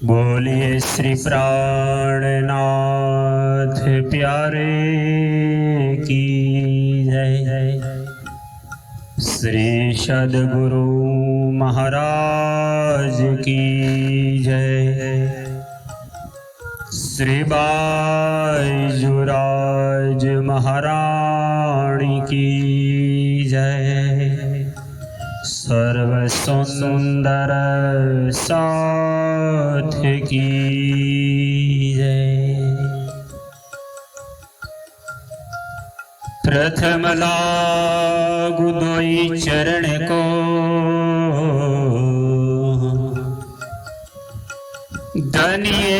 बोलिए श्री प्राणनाथ प्यारे की जय। श्री सद्गुरु महाराज की जय। श्री बाईजुराज महारानी की जय। सर्व सुंदर साथ की जय। प्रथम लागू दोई चरण को, धनिये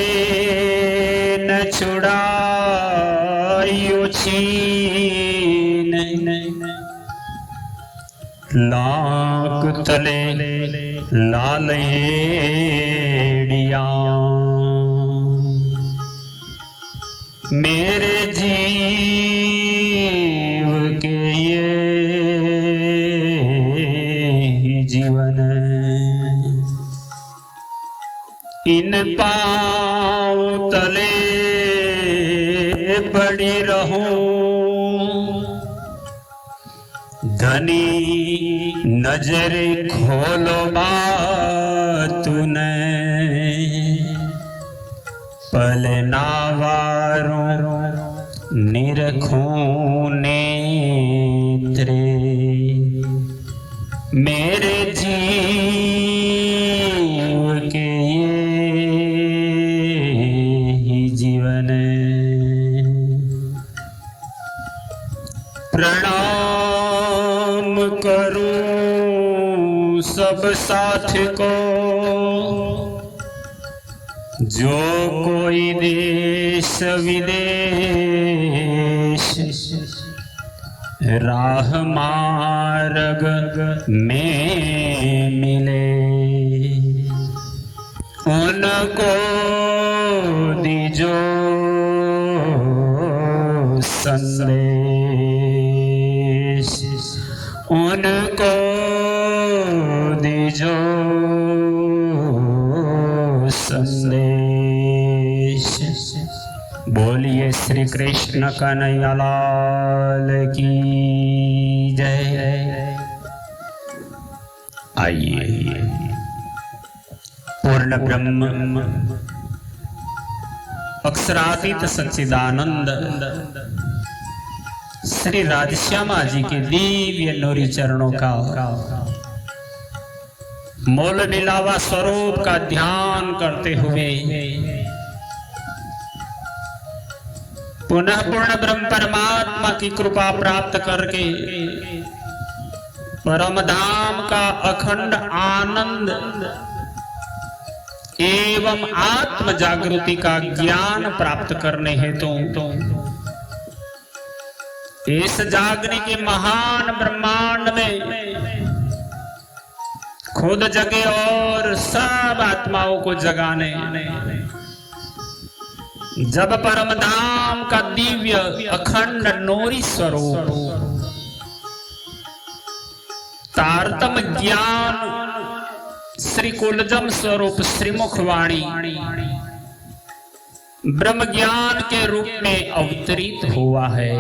न छुड़ायो छीन। लाख तले लाल हेड़िया, मेरे जीव के ये जीवन। इन पाँव तले पड़ी रहूं, धनी नजर खोलो तूने। पल नावारो निरखूं नेत्रे, मेरे जीव के ये जीवन। प्रणाम करूं सब साथ को, जो कोई देश विदेश राह मार्ग में मिले। उनको दीजो संदेश, उनको दीजो संदेश। बोलिए श्री कृष्ण कन्हैया लाल की जय। आइए, पूर्ण ब्रह्म अक्षरातीत सच्चिदानंद श्री राधश्यामा जी के दिव्य नूरी चरणों का मोल निलावा स्वरूप का ध्यान करते हुए पुनः पूर्ण ब्रह्म परमात्मा की कृपा प्राप्त करके परम धाम का अखंड आनंद एवं आत्म जागृति का ज्ञान प्राप्त करने हेतु इस जागने के महान ब्रह्मांड में खुद जगे और सब आत्माओं को जगाने, जब परम धाम का दिव्य अखंड नूरी स्वरूप तारतम ज्ञान श्री कुलजम स्वरूप श्रीमुखवाणी ब्रह्म ज्ञान के रूप में अवतरित हुआ है,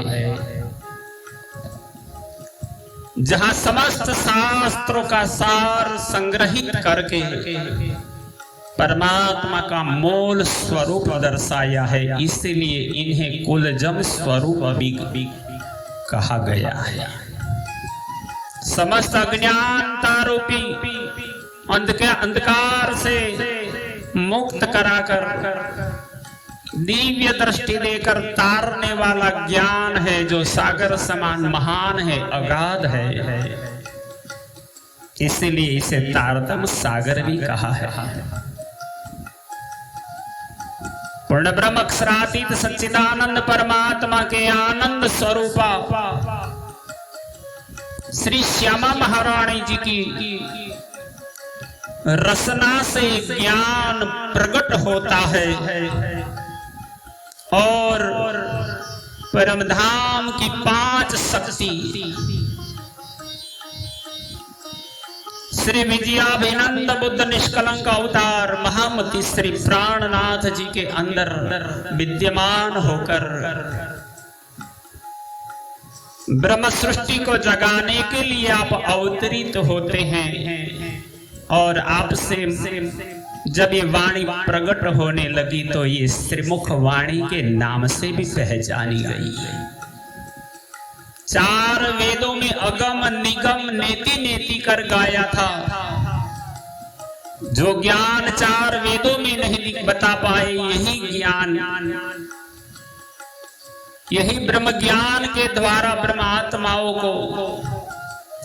जहां समस्त शास्त्रों का सार संग्रहित करके परमात्मा का मूल स्वरूप दर्शाया है। इसलिए इन्हें कुलजम स्वरूप भी कहा गया है। समस्त अज्ञानता रूपी अंधकार से मुक्त कराकर दिव्य दृष्टि देकर तारने वाला ज्ञान है, जो सागर समान महान है, अगाध है। इसलिए इसे तारतम सागर भी कहा है। पूर्ण ब्रह्म अक्षरातीत सच्चिदानंद परमात्मा के आनंद स्वरूपा श्री श्यामा महारानी जी की रसना से ज्ञान प्रकट होता है और परमधाम की 5 शक्ति श्री विजयाभिनंद बुद्ध निष्कलंक अवतार महामती श्री प्राणनाथ जी के अंदर विद्यमान होकर ब्रह्म सृष्टि को जगाने के लिए आप अवतरित होते हैं और आपसे जब ये वाणी प्रकट होने लगी तो ये श्रीमुख वाणी के नाम से भी पहचानी गई। चार वेदों में अगम निगम नेति नेति कर गाया था। जो ज्ञान चार वेदों में नहीं बता पाए, यही ज्ञान, यही ब्रह्म ज्ञान के द्वारा ब्रह्म आत्माओं को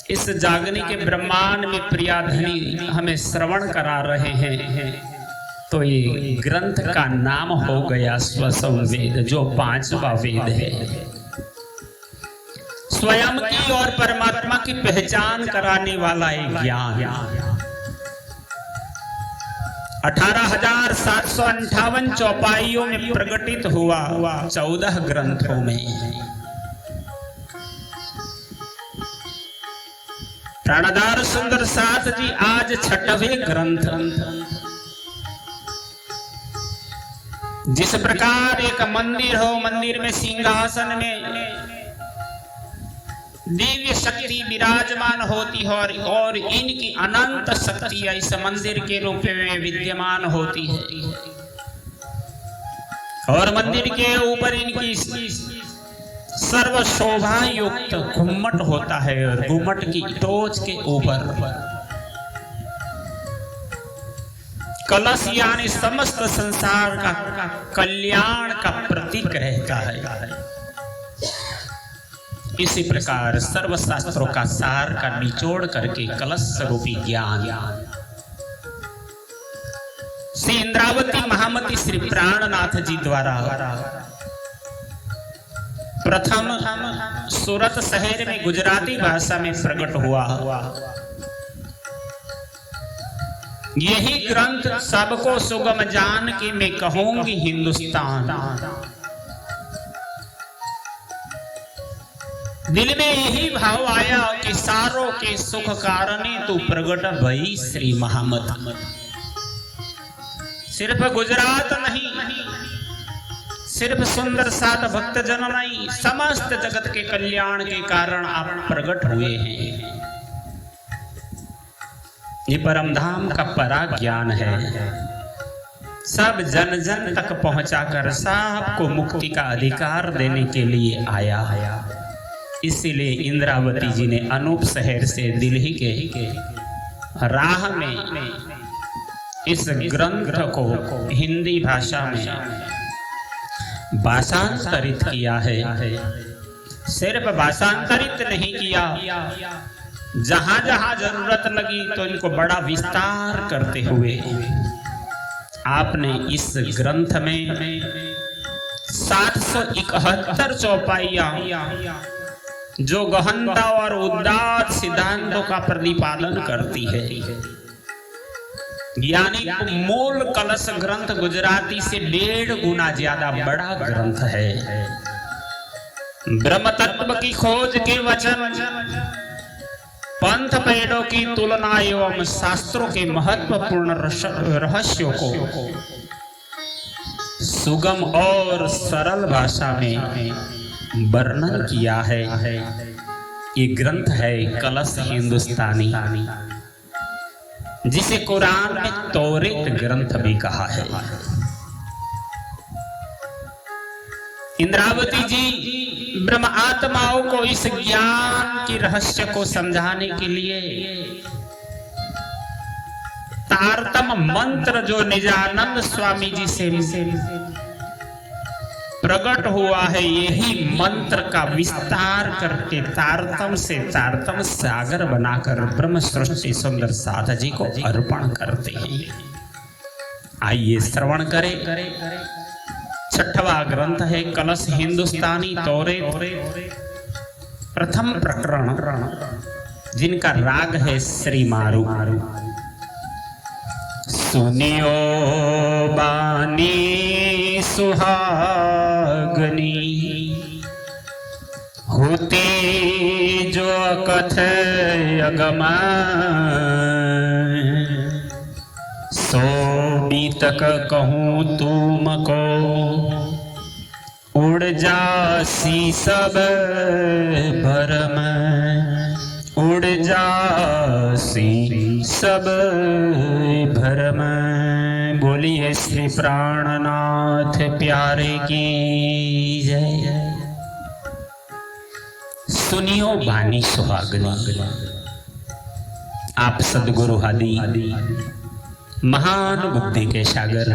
इस जागने के ब्रह्मांड में प्रियाधनी हमें श्रवण करा रहे हैं। तो ये ग्रंथ का नाम हो गया स्वसम वेद, जो पांचवा वेद है। स्वयं की और परमात्मा की पहचान कराने वाला एक ज्ञान 18,758 चौपाइयों में प्रकटित हुआ 14 ग्रंथों में। प्राणदार सुंदर साथ जी आज 6वें ग्रंथ। जिस प्रकार एक मंदिर हो, मंदिर में सिंहासन में दिव्य शक्ति विराजमान होती है और इनकी अनंत शक्ति इस मंदिर के रूप में विद्यमान होती है और मंदिर के ऊपर इनकी सर्व शोभा युक्त घुम्मट होता है और घुम्मट की टोच के ऊपर कलश यानी समस्त संसार का कल्याण का प्रतीक रहता है। इसी प्रकार सर्व शास्त्रों का सार का निचोड़ करके कलश रूपी ज्ञान श्री इंद्रावती महामती श्री प्राणनाथ जी द्वारा प्रथम सूरत शहर में गुजराती भाषा में प्रकट हुआ। यही ग्रंथ सबको सुगम जान के मैं कहूंगी हिंदुस्तान। दिल में यही भाव आया कि सारों के सुख कारणे तू प्रगट भई श्री महामत। सिर्फ गुजरात नहीं, सिर्फ सुंदर सात भक्त जन नहीं, समस्त जगत के कल्याण के कारण आप प्रकट हुए हैं। ये परम धाम का परा ज्ञान है, सब जन जन तक पहुंचाकर सबको मुक्ति का अधिकार देने के लिए आया। इसीलिए इंद्रावती जी ने अनूप शहर से दिल्ली के राह में इस ग्रंथ को हिंदी भाषा में भाषांतरित किया है। सिर्फ भाषांतरित नहीं किया, जहां जहां जरूरत लगी तो इनको बड़ा विस्तार करते हुए आपने इस ग्रंथ में 771 चौपाइयां जो गहनता और उदात्त सिद्धांतों का प्रतिपादन करती है, यानी मूल कलश ग्रंथ गुजराती से 1.5 गुना ज्यादा बड़ा ग्रंथ है। ब्रह्म तत्व की खोज के वचन, पंथ पेड़ों की तुलना एवं शास्त्रों के महत्वपूर्ण रहस्यों को सुगम और सरल भाषा में वर्णन किया है। ये ग्रंथ है कलश हिंदुस्तानी, जिसे कुरान में तौरेत ग्रंथ भी कहा है। इंद्रावती जी ब्रह्म आत्माओं को इस ज्ञान की रहस्य को समझाने के लिए तारतम मंत्र जो निजानंद स्वामी जी से प्रकट हुआ है, यही मंत्र का विस्तार करके तारतम से तारतम सागर बनाकर ब्रह्म सृष्टि सुंदर साध जी को अर्पण करते हैं। आइए श्रवण करें। 6वां ग्रंथ है कलश हिंदुस्तानी तौरेत, प्रथम प्रकरण, जिनका राग है श्री मारू। सुनियो बानी सुहागनी, होते जो कथ अगमा सो बीतक कहूँ तुमको, उड़ जासी सब भरम, उड़ जासी सब भरम। बोलिए श्री प्राणनाथ प्यारे की जय। सुनियो बानी सुहागनी, आप सदगुरु आदि महान बुद्धि के सागर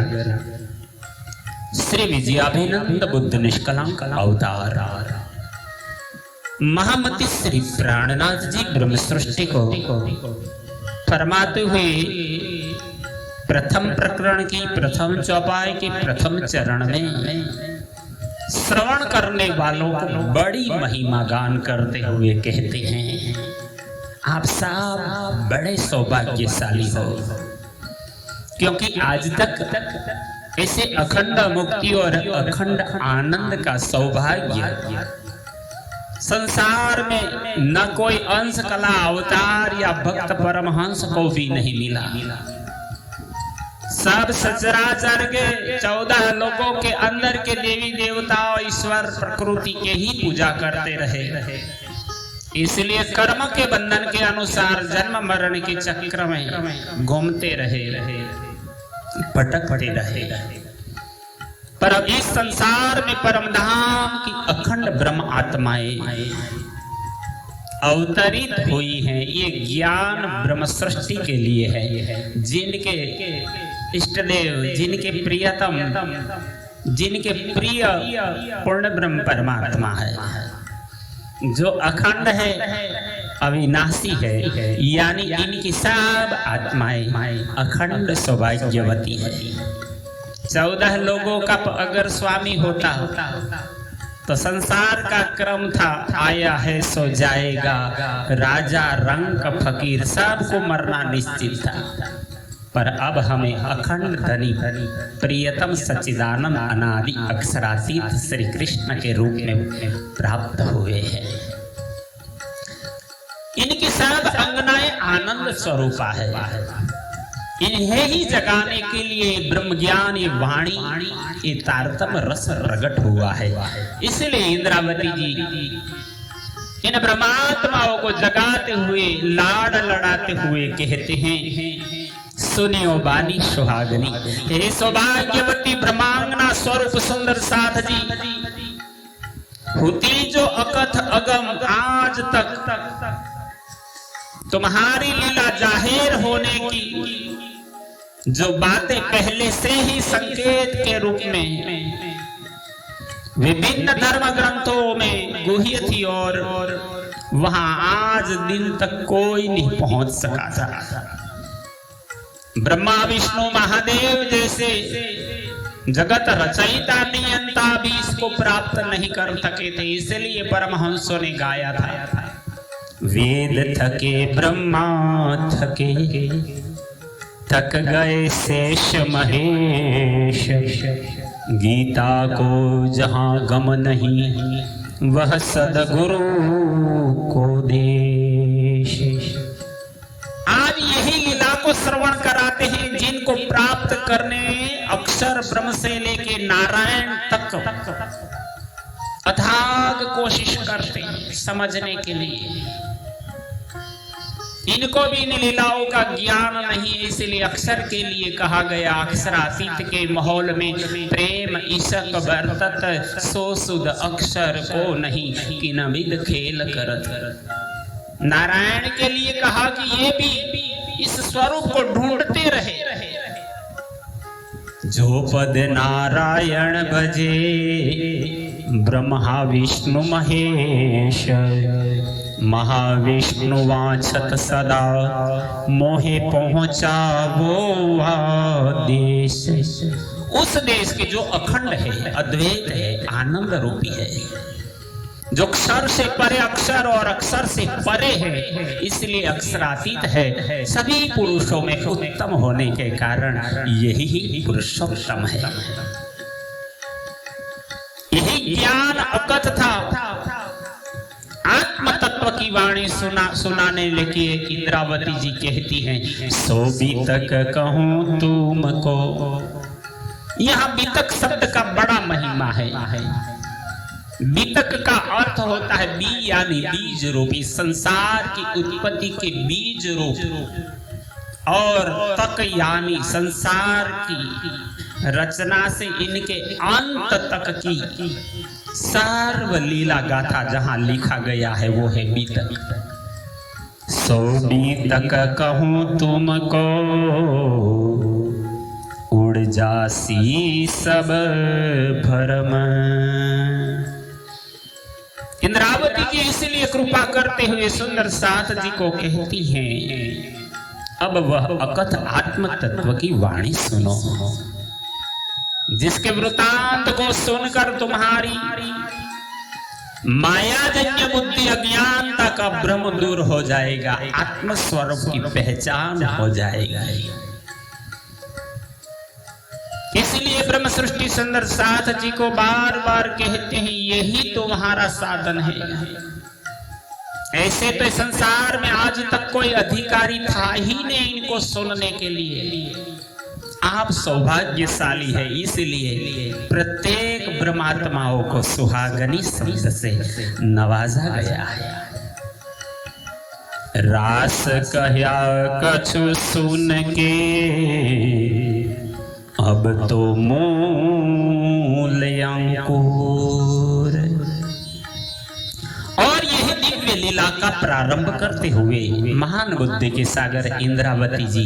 श्री विजयाभिनंद बुद्ध निष्कलंक अवतार महामति श्री प्राणनाथ जी ब्रह्म सृष्टि को फरमाते हुए प्रथम प्रकरण की प्रथम चौपाई के प्रथम चरण में श्रवण करने वालों को बड़ी महिमा गान करते हुए कहते हैं, आप सब बड़े सौभाग्यशाली हो, क्योंकि आज तक ऐसे अखंड मुक्ति और अखंड आनंद का सौभाग्य संसार में न कोई अंश कला अवतार या भक्त परमहंस को भी नहीं मिला। सब सचराचर के 14 लोगों के अंदर के देवी देवता और ईश्वर प्रकृति के ही पूजा करते रहे। इसलिए कर्म के बंधन के अनुसार जन्म मरण के चक्र में घूमते रहे, भटकते रहे। पर अब इस संसार में परमधाम की अखंड ब्रह्म आत्माएं अवतरित हुई हैं। ये ज्ञान ब्रह्म सृष्टि के लिए है, जिनके इष्ट देव, जिनके प्रियतम, जिनके प्रिय पूर्ण ब्रह्म परमात्मा है, जो अखंड है, अविनाशी है, यानी इनकी सब आत्माएं अखंड सौभाग्यवती है। 14 लोगों का अगर स्वामी होता तो संसार का क्रम था, आया है सो जाएगा, राजा रंक फकीर सबको मरना निश्चित था। पर अब हमें अखंड धनी प्रियतम सच्चिदानंद अनादि अक्षरातीत श्री कृष्ण के रूप में प्राप्त हुए हैं। इनकी सब अंगनाएं आनंद स्वरूपा है। इन्हें ही जगाने के लिए ब्रह्म ज्ञान ये वाणी ये तारतम रस प्रकट हुआ है। इसलिए इंद्रावती जी इन ब्रह्मात्माओं को जगाते हुए लाड लड़ाते हुए कहते हैं, सुनियो बानी सुहागनी, हे सौभाग्यवती ब्रह्मांगना स्वरूप सुंदर साथ जी, होती जो अकथ अगम आज तक तुम्हारी लीला जाहिर होने की जो बातें पहले से ही संकेत के रूप में विभिन्न धर्म ग्रंथों में गुह्य थी और वहां आज दिन तक कोई नहीं पहुंच सका था। ब्रह्मा विष्णु महादेव जैसे जगत रचयिता नियंता भी इसको प्राप्त नहीं कर सके थे। इसलिए परमहंसों ने गाया था, वेद थके ब्रह्मा थके, थक गए शेष महेश, गीता को जहां गम नहीं वह सदगुरु को देश। आज यही लीला को श्रवण कराते हैं, जिनको प्राप्त करने अक्षर ब्रह्म से लेके नारायण तक अथाग कोशिश करते हैं समझने के लिए। इनको भी इन लीलाओं का ज्ञान नहीं, इसलिए अक्षर के लिए कहा गया, अक्षरातीत के माहौल में प्रेम ईशक बरतत, सो सुध अक्षर को नहीं कि न विद खेल करत। नारायण के लिए कहा कि ये भी इस स्वरूप को ढूंढते रहे। जो पद नारायण भजे, ब्रह्मा विष्णु महेश, महाविष्णु वांछत सदा, मोहे पहुंचा वो देश। उस देश के जो अखंड है, अद्वैत है, आनंद रूपी है, जो अक्षर से परे अक्षर और अक्षर से परे है, इसलिए अक्षरातीत है। सभी पुरुषों में उत्तम होने के कारण यही पुरुषोत्तम है। यही ज्ञान अकथ था, आत्म तत्व की वाणी सुनाने लेके इंद्रावती जी कहती हैं, सो बीतक कहूं तुमको। यहाँ बीतक शब्द का बड़ा महिमा है। बीतक का अर्थ होता है बी यानी बीज रूपी, संसार की उत्पत्ति के बीज रूप, और तक यानी संसार की रचना से इनके अंत तक की सर्व लीला गाथा जहां लिखा गया है वो है बीतक। सो बीतक कहूं तुमको, उड़ जासी सब भरम। इंद्रावती जी इसलिए कृपा करते हुए सुंदर साथ जी को कहती हैं, अब वह अकथ आत्म तत्व की वाणी सुनो, जिसके वृतांत को सुनकर तुम्हारी मायाजन्य बुद्धि अज्ञानता का भ्रम दूर हो जाएगा, आत्म स्वरूप की पहचान हो जाएगा। इसलिए ब्रह्म सृष्टि सुंदर साथ जी को बार बार कहते हैं, यही तुम्हारा साधन है। ऐसे तो संसार में आज तक कोई अधिकारी था ही नहीं इनको सुनने के लिए। आप सौभाग्यशाली है, इसलिए प्रत्येक ब्रह्मात्माओं को सुहागनी शब्द से नवाजा गया है। रास कहया कछु सुन के, अब तो मूल अंकुर। और यह दिव्य लीला का प्रारंभ करते हुए महान बुद्धि के सागर इंद्रावती जी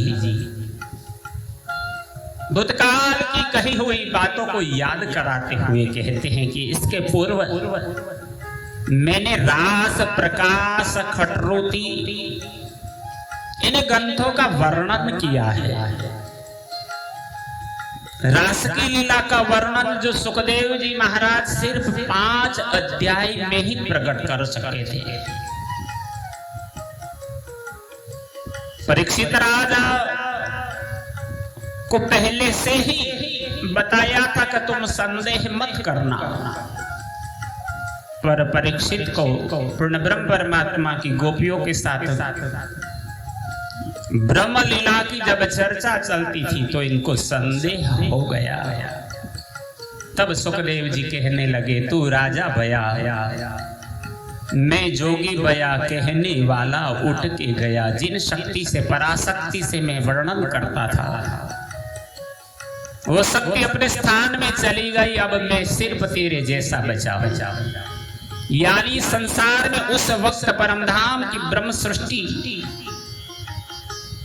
भूतकाल की कही हुई बातों को याद कराते हुए कहते हैं कि इसके पूर्व मैंने रास, प्रकाश, खटरोती इन ग्रंथों का वर्णन किया है। रास की लीला का वर्णन जो सुखदेव जी महाराज सिर्फ 5 अध्याय में ही प्रकट कर सके थे। परीक्षित राजा को पहले से ही बताया था कि तुम संदेह मत करना, पर परीक्षित को पूर्ण ब्रह्म परमात्मा की गोपियों के साथ ब्रह्म लीला की जब चर्चा चलती थी तो इनको संदेह हो गया। तब सुखदेव जी कहने लगे, तू राजा भया, मैं जोगी भया कहने वाला उठ के गया। जिन शक्ति से, पराशक्ति से मैं वर्णन करता था, वो शक्ति अपने स्थान में चली गई। अब मैं सिर्फ तेरे जैसा बचा। यानी संसार में उस वक्त परमधाम की ब्रह्म सृष्टि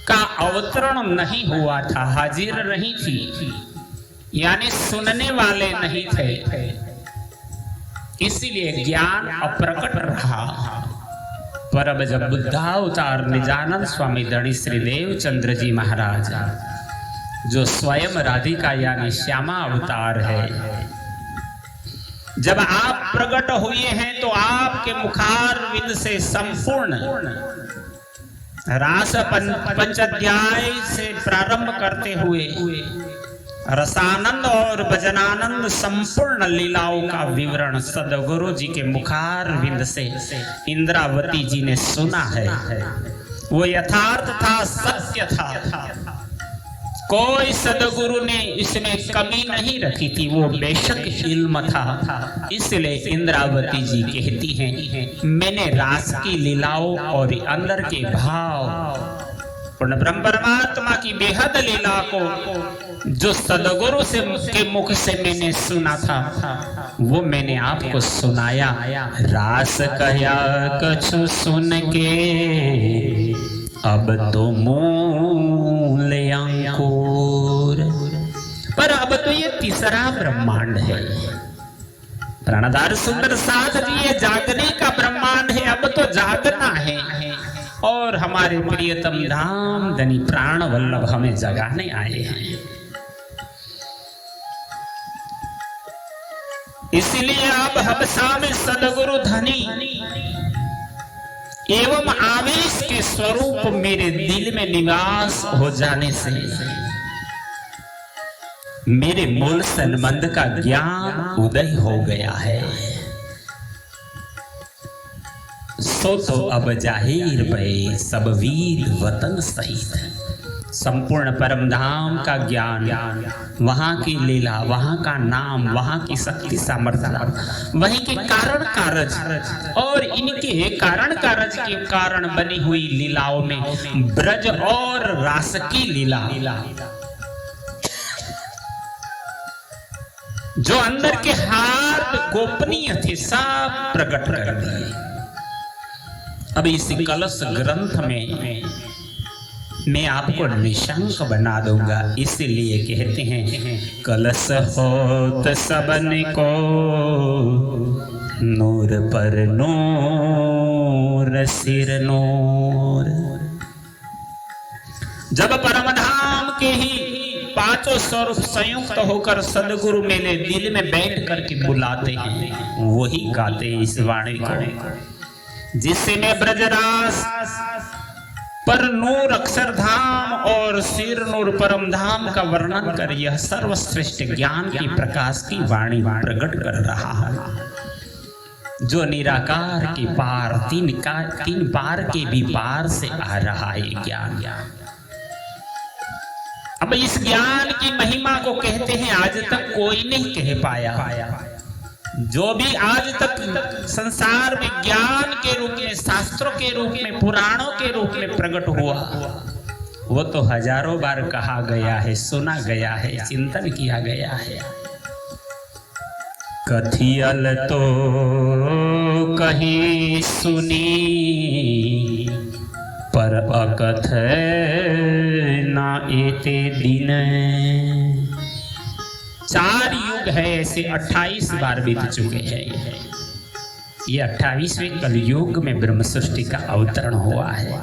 का अवतरण नहीं हुआ था, हाजिर नहीं थी, यानी सुनने वाले नहीं थे, इसलिए ज्ञान अप्रकट रहा। पर अब जब बुद्धावतार निजानंद स्वामी धनी श्री देवचंद्र जी महाराज, जो स्वयं राधिका यानी श्यामा अवतार है, जब आप प्रकट हुए हैं तो आपके मुखारविंद से संपूर्ण रास पंचाध्याय से प्रारंभ करते हुए रसानंद और भजनानंद संपूर्ण लीलाओं का विवरण सदगुरु जी के मुखारविंद से इंद्रावती जी ने सुना है। वो यथार्थ था, सत्य था, कोई सदगुरु ने इसमें कमी नहीं रखी थी, वो बेशक इल्म था। इसलिए इंद्रावती जी कहती हैं, मैंने रास की लीलाओं और अंदर के भाव, पूर्ण ब्रह्म परमात्मा की बेहद लीला को जो सदगुरु से के मुख से मैंने सुना था, वो मैंने आपको सुनाया। रास कहया कछु सुन के, अब तो मूल अंकुर। पर अब तो ये तीसरा ब्रह्मांड है। प्राणधार सुंदर साथ जी, ये जागने का ब्रह्मांड है। अब तो जागना है और हमारे प्रियतम धाम धनी प्राण वल्लभ हमें जगाने आए हैं। इसलिए अब हबसा में सदगुरु धनी एवं आवेश के स्वरूप मेरे दिल में निवास हो जाने से मेरे मूल संबंध का ज्ञान उदय हो गया है। सो तो अब जाहिर भय सब वीर वतन सहित। संपूर्ण परम धाम का ज्ञान, वहाँ की लीला, वहाँ का नाम, वहाँ की शक्ति सामर्थ्य, वहीं के कारण कारज और इनके कारण कारज के कारण बनी हुई लीलाओं में ब्रज और रास की लीला, जो अंदर के हाथ गोपनीय थे सब प्रकट कर दिए। अब इस कलश ग्रंथ में मैं आपको निशंक बना दूंगा, इसलिए कहते हैं कलश होत सबन को नूर पर नूर सिर नूर। जब परमधाम के ही पांचों स्वरूप संयुक्त होकर सदगुरु मेरे दिल में बैठ करके बुलाते हैं, वही गाते हैं इस वाणी को, जिससे मैं ब्रजरास पर नूर अक्षरधाम और सिर नूर परम धाम का वर्णन कर यह सर्वश्रेष्ठ ज्ञान की प्रकाश की वाणी प्रकट कर रहा है, जो निराकार के पार तीन पार के भी पार से आ रहा है ज्ञान। अब इस ज्ञान की महिमा को कहते हैं आज तक कोई नहीं कह पाया। जो भी आज तक संसार में ज्ञान के रूप में, शास्त्रों के रूप में, पुराणों के रूप में प्रकट हुआ, वो तो हजारों बार कहा गया है, सुना गया है, चिंतन किया गया है। कथियल तो कहीं सुनी पर अकथ ना एते दिन। 4 युग है, ऐसे 28 बार बीत चुके हैं। ये 28वें कलयुग में ब्रह्म सृष्टि का अवतरण हुआ है,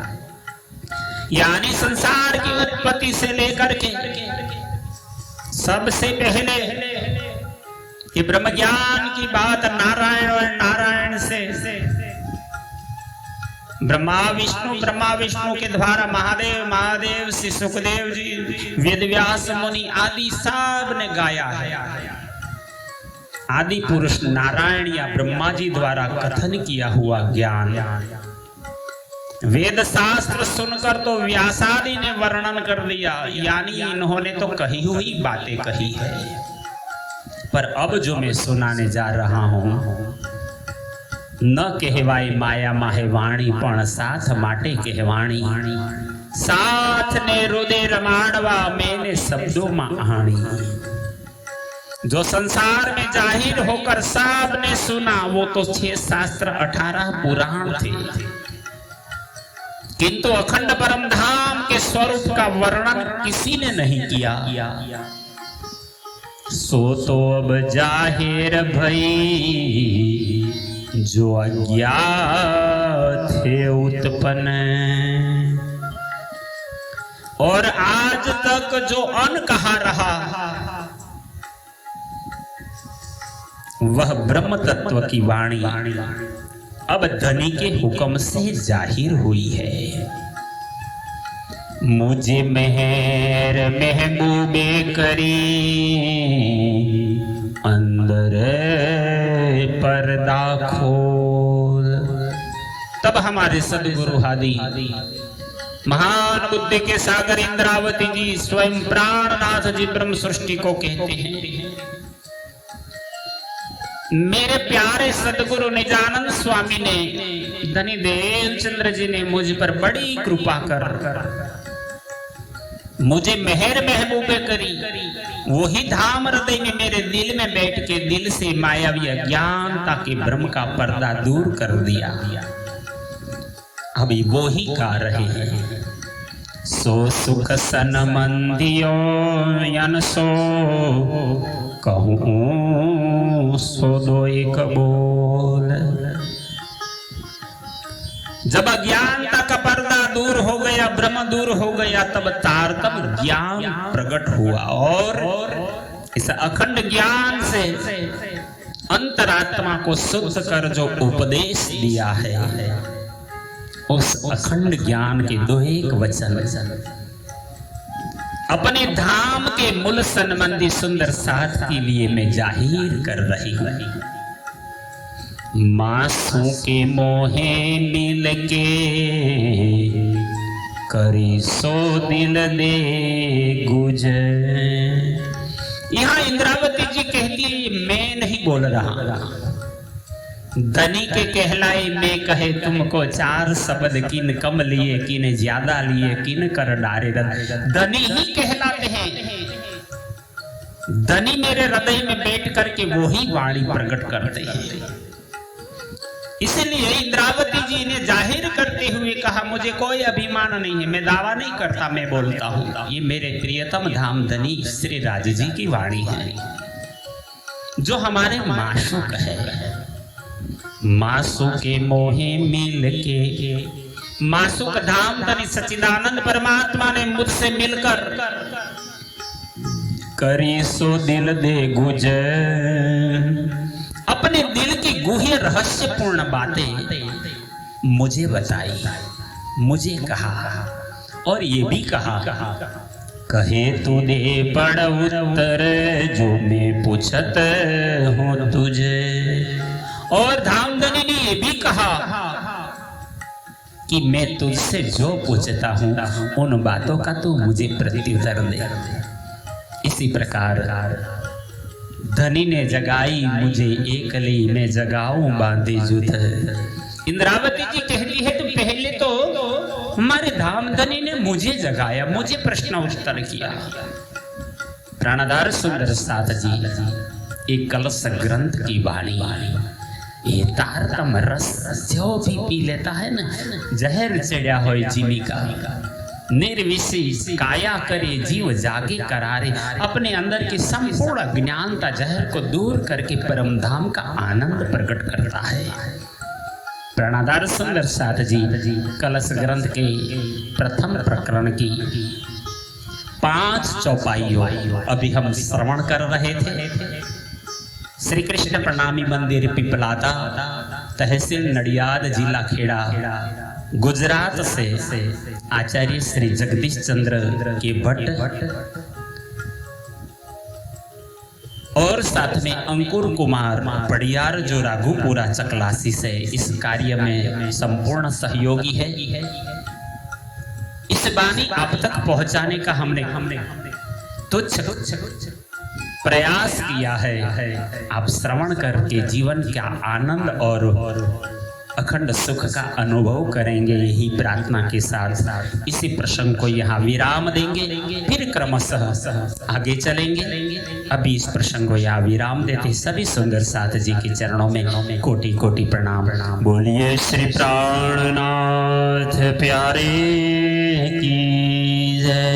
यानी संसार की उत्पत्ति से लेकर के सबसे पहले ये ब्रह्म ज्ञान की बात नारायण और नारायण से ब्रह्मा विष्णु के द्वारा महादेव से सुखदेव जी, वेदव्यास मुनि आदि सब ने गाया है। आदि पुरुष नारायण या ब्रह्मा जी द्वारा कथन किया हुआ ज्ञान, वेद शास्त्र सुनकर तो व्यासादि ने वर्णन कर दिया, यानी इन्होंने तो कही हुई बातें कही है। पर अब जो मैं सुनाने जा रहा हूं, न कहवाय माया माहे वाणी पण साथ माटे कहवाणी। साथ ने हृदय रमाड़वा मैंने शब्दों में आणी। जो संसार में जाहिर होकर सब ने सुना, वो तो 6 शास्त्र 18 पुराण थे, किंतु अखंड परम धाम के स्वरूप का वर्णन किसी ने नहीं किया। सो तो अब जाहिर भई जो अज्ञात थे उत्पन्न, और आज तक जो अनकहा रहा वह ब्रह्म तत्व की वाणी अब धनी के हुक्म से जाहिर हुई है। मुझे मेहर महबूबे करी अंदर पर्दा खोल। तब हमारे सदगुरु आदि महान बुद्धि के सागर इंद्रावती जी स्वयं प्राणनाथ जी ब्रह्म सृष्टि को कहते हैं, मेरे प्यारे सदगुरु निजानंद स्वामी ने, धनी देवचंद्र जी ने मुझ पर बड़ी कृपा कर मुझे मेहर महबूबे करी। वही धाम हृदय में मेरे दिल में बैठ के दिल से मायावी अज्ञानता के ब्रह्म का पर्दा दूर कर दिया। अभी वो ही गा रहे हैं, सो सुख सन मंदियो यन सो कहूं सो दो एक बोल। जब अज्ञानता का पर्दा दूर हो गया, ब्रह्म दूर हो गया, तब तारतम ज्ञान प्रकट हुआ, और इस अखंड ज्ञान से अंतरात्मा को शुद्ध कर जो उपदेश दिया है, उस अखंड ज्ञान के 2 एक वचन अपने धाम के मूल संबंधी सुंदर साथ के लिए मैं जाहिर कर रही हूं। मासू के मोहे मिल के करी सो दिल दे गुजर। यहाँ इंद्रावती जी कहती है मैं नहीं बोल रहा, धनी के कहलाए में कहे तुमको चार शब्द किन कम लिए किन ज्यादा लिए किन कर डारे। धनी ही कहलाते हैं, धनी मेरे हृदय में बैठ करके वो ही वाणी प्रकट करते हैं। इसलिए इंद्रावती जी ने जाहिर करते हुए कहा मुझे कोई अभिमान नहीं है, मैं दावा नहीं करता, मैं बोलता हूँ ये मेरे प्रियतम धाम धनी श्री राज जी की वाणी है जो हमारे माशूक है। मासू के मोहे मिल के, मासुक धाम धनी सच्चिदानंद परमात्मा ने मुझसे मिलकर करी सो दिल दे गुजर, अपने दिल की गुह्य रहस्यपूर्ण बातें मुझे बताई, मुझे कहा और ये भी कहा कहे तू दे बड़ उत्तर जो मैं पूछत हूँ तुझे। और धामधनी ने ये भी कहा कि मैं तुझसे जो पूछता हूँ उन बातों का तू मुझे प्रत्युत्तर दे। इसी प्रकार धनी ने जगाई मुझे एकली में जगाऊं बांधे जुत। इंद्रावती जी कहती है तो पहले तो हमारे धामधनी ने मुझे जगाया, मुझे प्रश्न उत्तर किया। प्राणाधार सुंदर साथ जी एक कलश ग्रंथ की वाणी, ये तारतम रस जो भी पी लेता है ना, जहर चढ़ा हो चीनी का, निर्विशेष काया करे जीव जागे करारे, अपने अंदर की संपूर्ण ज्ञानता जहर को दूर करके परम धाम का आनंद प्रकट करता है। प्राणाधार सुंदर साथ जी कलश ग्रंथ के प्रथम प्रकरण की 5 चौपाइयों अभी हम श्रवण कर रहे थे। श्री कृष्ण प्रणामी मंदिर पिपलादा, तहसील नडियाद, जिला खेड़ा, गुजरात से आचार्य श्री जगदीश चंद्र के भट्ट और साथ में अंकुर कुमार पड़ियार जो राघुपुरा चकलासी से इस कार्य में संपूर्ण सहयोगी है। इस बानी आप तक पहुंचाने का हमने तुच्छ प्रयास किया है। आप श्रवण करके जीवन का आनंद और अखंड सुख का अनुभव करेंगे, यही प्रार्थना के साथ इसी प्रसंग को यहाँ विराम देंगे, फिर क्रमशः आगे चलेंगे। अभी इस प्रसंग को यहाँ विराम देते सभी सुंदर साथ जी के चरणों में कोटि कोटि प्रणाम। बोलिए श्री प्राणनाथ प्यारे की जय।